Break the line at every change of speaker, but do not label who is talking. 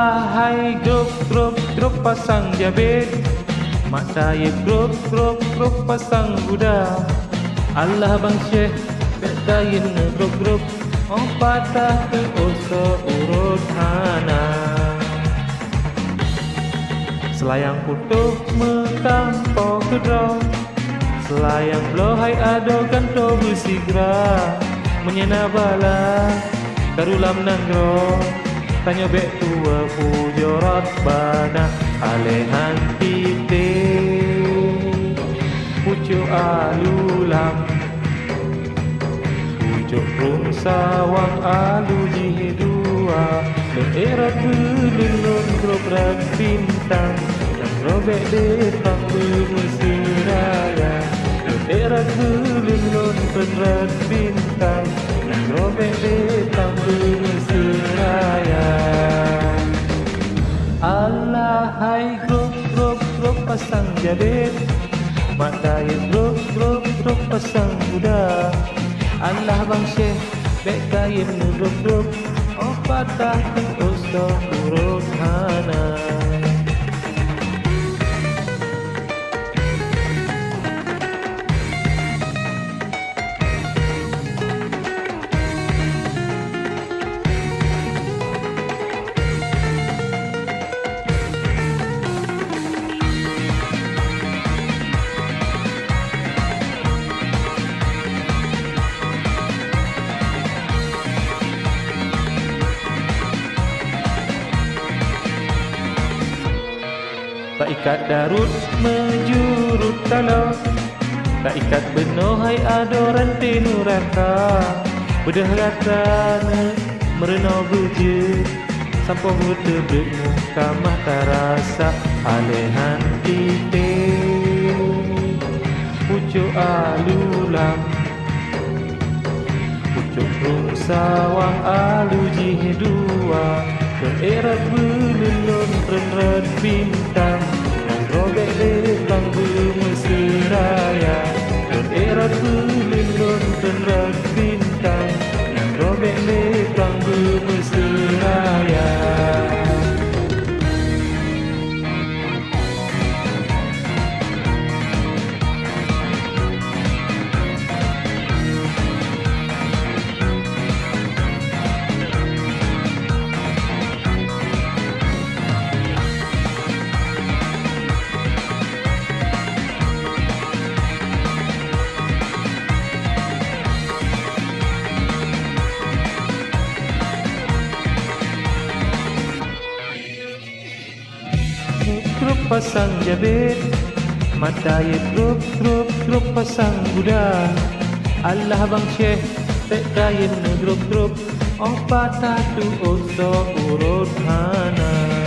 Allah hai grup pasang jabit, mak saya grup pasang budak. Allah bang Syekh bek kain grup patah ke usul urut hana. Selayang putuh mekampau kedau, selayang blohai ado kanto bersigra. Menyena bala karulam nanggro, tanya bek tua pujorat bana alehan tite pucuk alulam, pucuk rum sawang alu jihidua. Erat belulun grup rak bintang, dan robek detang bermusiraya. Erat belulun rak bintang, dan robek detang bermusiraya. Allah hai grup pasang jabit, mak daya grup pasang budak. Allah bang Syekh bek kain grup patah ke usul urut hana. Tak ikat darut menjurut talau, tak ikat benohai adoran tenuraka. Bedah ratana merenau beje, sampo berdebek mukamah tarasa alehan tite pucuk alulam, pucuk rum sawang alu jihidua. Erat belulun ren bintang, dan robek detang bermusiraya. Erat belulun ren bintang, dan robek detang bermusiraya. Grup pasang jabit, mataya grup pasang budak. Allah bang Syekh bek kain grup patah tu usul urut hana.